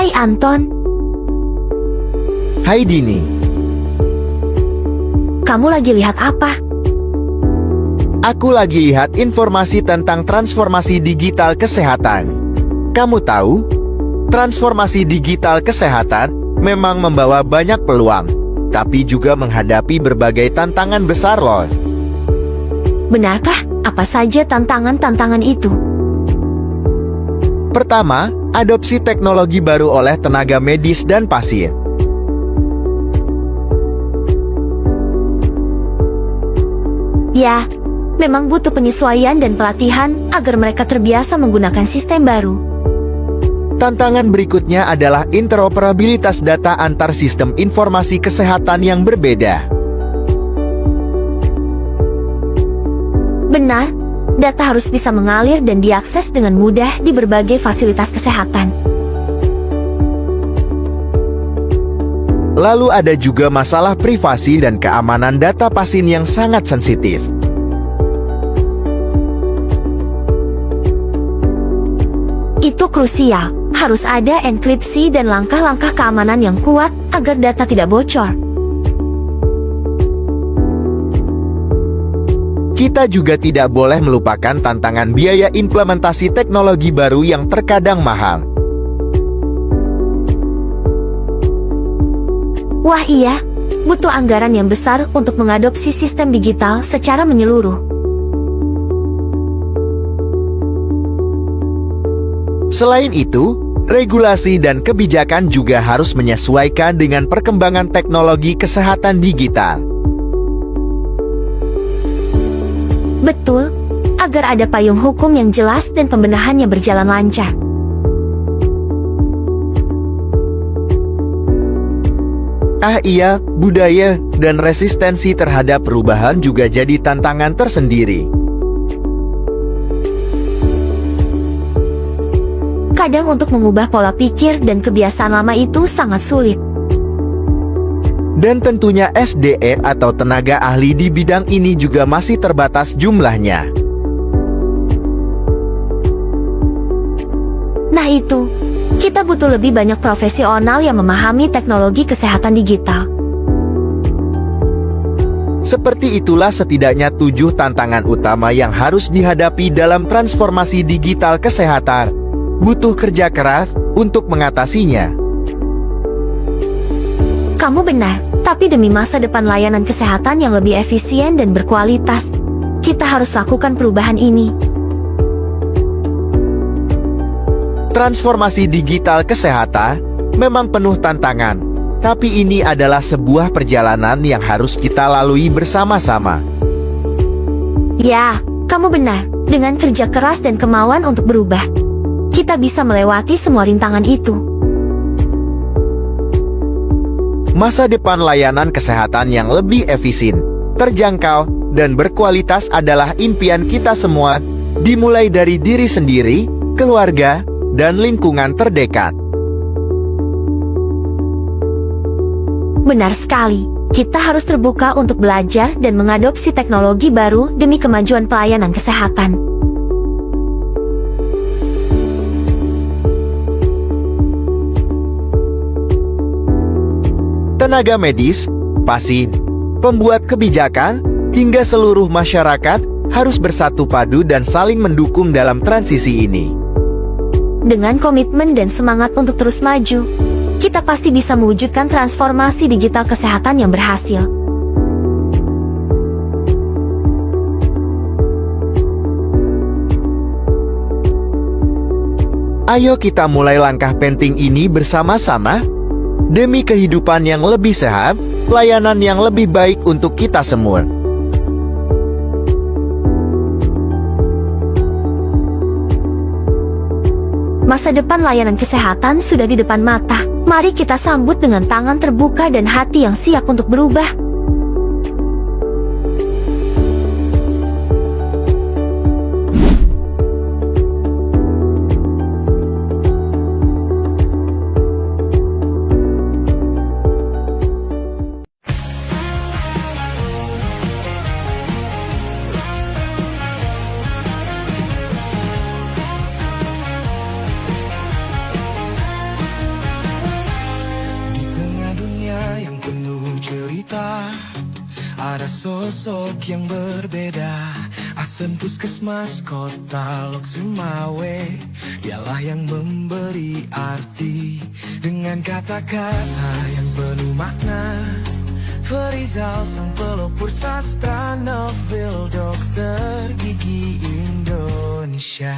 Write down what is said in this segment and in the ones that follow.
Hai Anton, Hai Dini, kamu lagi lihat apa? aku lagi lihat informasi tentang transformasi digital kesehatan. Kamu tahu, transformasi digital kesehatan memang membawa banyak peluang, tapi juga menghadapi berbagai tantangan besar loh. Benarkah? Apa saja tantangan-tantangan itu? Pertama, adopsi teknologi baru oleh tenaga medis dan pasien. Ya, memang butuh penyesuaian dan pelatihan agar mereka terbiasa menggunakan sistem baru. Tantangan berikutnya adalah interoperabilitas data antar sistem informasi kesehatan yang berbeda. Benar, data harus bisa mengalir dan diakses dengan mudah di berbagai fasilitas kesehatan. Lalu ada juga masalah privasi dan keamanan data pasien yang sangat sensitif. Itu krusial, harus ada enkripsi dan langkah-langkah keamanan yang kuat agar data tidak bocor. Kita juga tidak boleh melupakan tantangan biaya implementasi teknologi baru yang terkadang mahal. Wah iya, butuh anggaran yang besar untuk mengadopsi sistem digital secara menyeluruh. Selain itu, regulasi dan kebijakan juga harus menyesuaikan dengan perkembangan teknologi kesehatan digital. Betul, agar ada payung hukum yang jelas dan pembenahannya berjalan lancar. Ah iya, budaya dan resistensi terhadap perubahan juga jadi tantangan tersendiri. Kadang untuk mengubah pola pikir dan kebiasaan lama itu sangat sulit. Dan tentunya SDE atau tenaga ahli di bidang ini juga masih terbatas jumlahnya. Nah itu, kita butuh lebih banyak profesional yang memahami teknologi kesehatan digital. Seperti itulah setidaknya 7 tantangan utama yang harus dihadapi dalam transformasi digital kesehatan. Butuh kerja keras untuk mengatasinya. Kamu benar, tapi demi masa depan layanan kesehatan yang lebih efisien dan berkualitas, kita harus lakukan perubahan ini. Transformasi digital kesehatan memang penuh tantangan, tapi ini adalah sebuah perjalanan yang harus kita lalui bersama-sama. Ya, kamu benar. Dengan kerja keras dan kemauan untuk berubah, kita bisa melewati semua rintangan itu. Masa depan layanan kesehatan yang lebih efisien, terjangkau, dan berkualitas adalah impian kita semua, dimulai dari diri sendiri, keluarga, dan lingkungan terdekat. Benar sekali, kita harus terbuka untuk belajar dan mengadopsi teknologi baru demi kemajuan pelayanan kesehatan. Tenaga medis, pasien, pembuat kebijakan, hingga seluruh masyarakat harus bersatu padu dan saling mendukung dalam transisi ini. Dengan komitmen dan semangat untuk terus maju, kita pasti bisa mewujudkan transformasi digital kesehatan yang berhasil. Ayo kita mulai langkah penting ini bersama-sama, demi kehidupan yang lebih sehat, layanan yang lebih baik untuk kita semua. Masa depan layanan kesehatan sudah di depan mata. Mari kita sambut dengan tangan terbuka dan hati yang siap untuk berubah. ada sosok yang berbeda. Asen Puskesmas Kota Lok Sumawe, dialah yang memberi arti dengan kata-kata yang penuh makna. Ferizal sang pelopor sastra novel, dokter gigi Indonesia.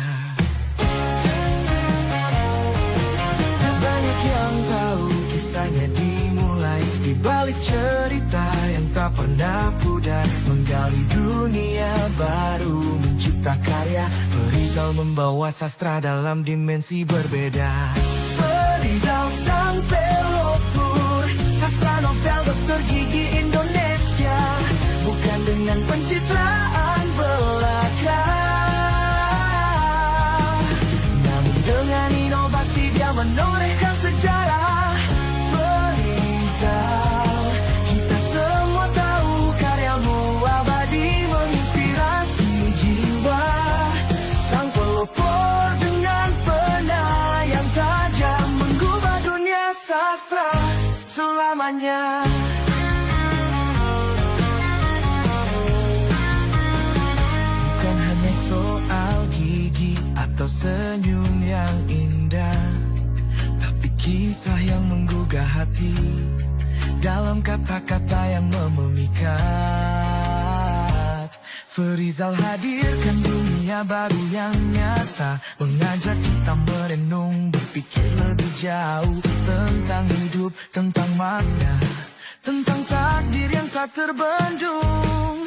Tak banyak yang tahu kisahnya dimulai di balik cerita yang tak pernah pudar, menggali dunia baru, mencipta karya. Ferizal membawa sastra dalam dimensi berbeda. Ferizal sang pelopor sastra novel, dokter gigi Indonesia, bukan dengan pencitraan belaka, namun dengan inovasi dia menorehkan sejarah. Ferizal, kita semua tahu karyamu abadi, menginspirasi jiwa. Sang pelopor dengan pena yang tajam, mengubah dunia sastra selamanya. Bukan hanya soal gigi atau senyum yang indah, tapi kisah yang menggugah hati dalam kata-kata yang memikat. Ferizal hadirkan dunia baru yang nyata, mengajak kita merenung, berpikir lebih jauh tentang hidup, tentang makna, tentang takdir yang tak terbendung.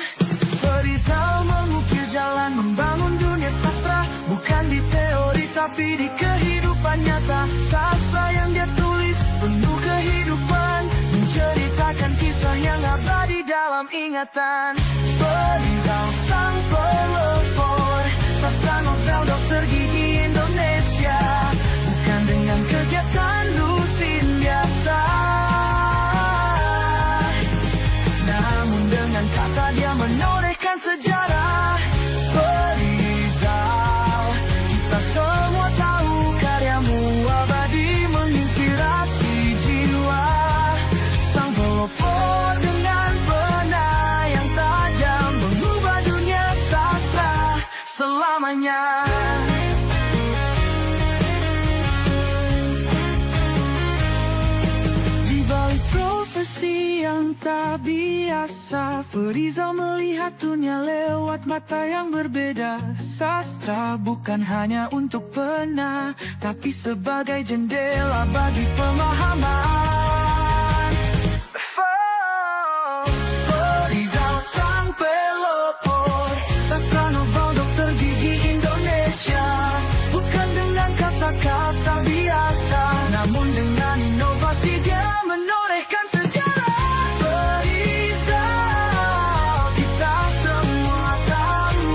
Ferizal mengukir jalan membangun dunia sastra, bukan di teori tapi di kehidupan nyata. Sastra yang dia tulis penuh kehidupan, menceritakan kisah yang abadi dalam ingatan. Ferizal sang pelopor sastra novel, dokter gigi Indonesia, bukan dengan kegiatan rutin biasa, namun dengan kata dia menorehkan sejarah. Ferizal, kita semua tahu karyamu abadi, menginspirasi jiwa. Sang pelopor dengan pena yang tajam, mengubah dunia sastra selamanya. Di balik profesi yang tak biasa, Ferizal melihat dunia lewat mata yang berbeda. Sastra bukan hanya untuk pena, tapi sebagai jendela bagi pemahaman. Ferizal sang pelopor sastra novel, dokter gigi Indonesia, bukan dengan kata-kata biasa, namun dengan inovasi dia menorehkan sejarah. Ferizal, kita semua tahu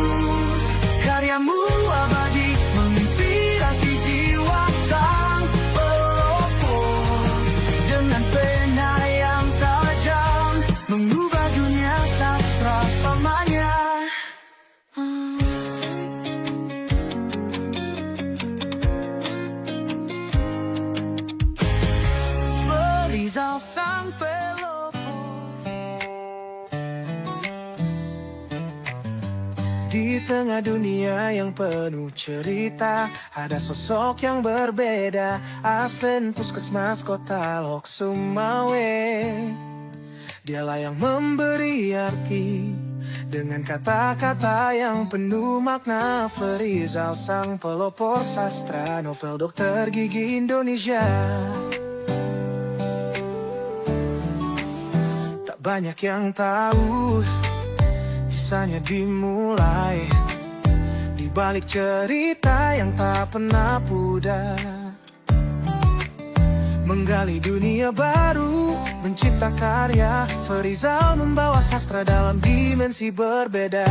karyamu abadi, menginspirasi jiwa. Sang pelopor dengan pena yang tajam, mengubah dunia sastra selamanya. Ferizal sang pelopor. Di tengah dunia yang penuh cerita, ada sosok yang berbeda. Asen Puskesmas Kota Lok Sumawe, dialah yang memberi arti dengan kata-kata yang penuh makna. Ferizal sang pelopor sastra novel, dokter gigi Indonesia. Tak banyak yang tahu kisahnya dimulai di balik cerita yang tak pernah pudar, menggali dunia baru, mencipta karya. Ferizal membawa sastra dalam dimensi berbeda.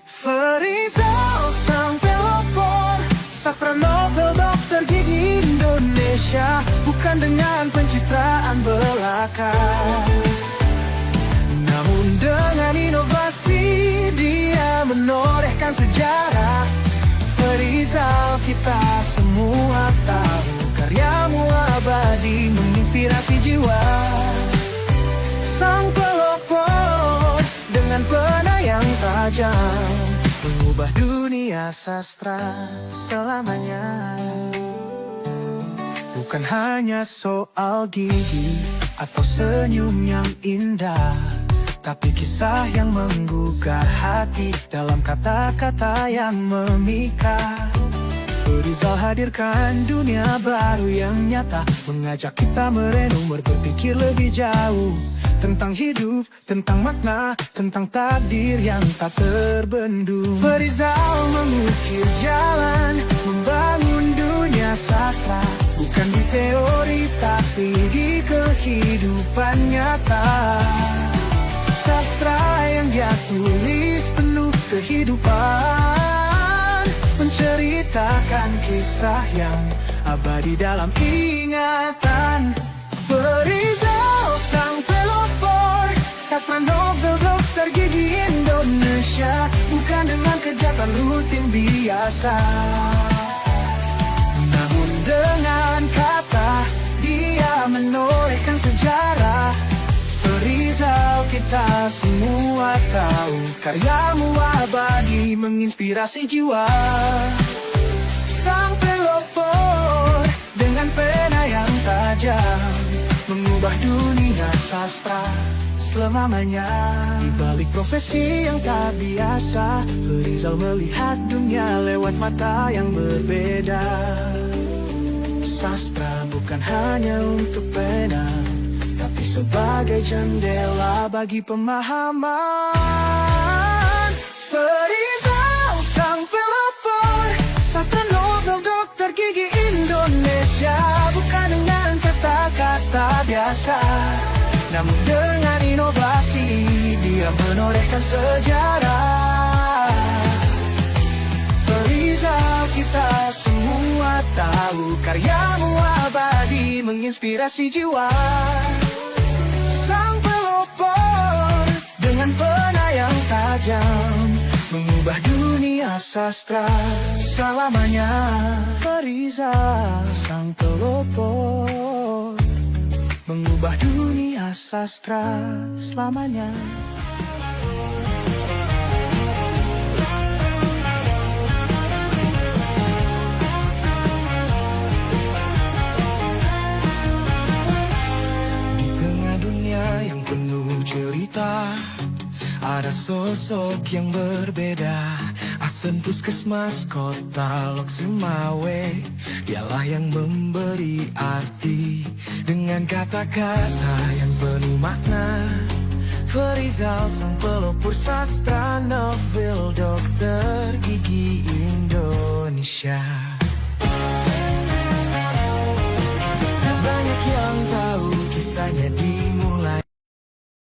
Ferizal sang pelopor sastra novel, dokter gigi Indonesia, bukan dengan pencitraan belaka, namun dengan inovasi dia menorehkan sejarah. Ferizal, kita semua tahu karyamu abadi, menginspirasi jiwa. Sang pelopor mengubah dunia sastra selamanya. Bukan hanya soal gigi atau senyum yang indah, tapi kisah yang menggugah hati dalam kata-kata yang memikat. Ferizal hadirkan dunia baru yang nyata, mengajak kita merenung, berpikir lebih jauh tentang hidup, tentang makna, tentang takdir yang tak terbendung. Ferizal mengukir jalan, membangun dunia sastra, bukan di teori tapi di kehidupan nyata. Sastra yang dia tulis penuh kehidupan, menceritakan kisah yang abadi dalam ingatan. Ferizal sang pelopor sastra novel dokter gigi Indonesia, bukan dengan kejahatan rutin biasa, namun dengan kata dia menorehkan sejarah. Ferizal kita semua tahu, karyamu abadi menginspirasi jiwa. Sang pelopor dengan pena yang tajam, mengubah dunia sastra selamanya. Di balik profesi yang tak biasa, Ferizal melihat dunia lewat mata yang berbeda. Sastra bukan hanya untuk pena, tapi sebagai jendela bagi pemahaman. Ferizal sang pelopor sastra novel dokter gigi Indonesia, bukan dengan kata-kata biasa, namun dengan inovasi dia menorehkan sejarah. Ferizal kita semua tahu, karyamu abadi menginspirasi jiwa. Sang pelopor dengan pena yang tajam, mengubah dunia sastra selamanya. Ferizal sang pelopor, mengubah dunia sastra selamanya. Di tengah dunia yang penuh cerita, ada sosok yang berbeda. Asen Puskesmas Kota Lok Sumawe, dialah yang memberi arti dengan kata-kata yang penuh makna. Ferizal sang pelopor sastra novel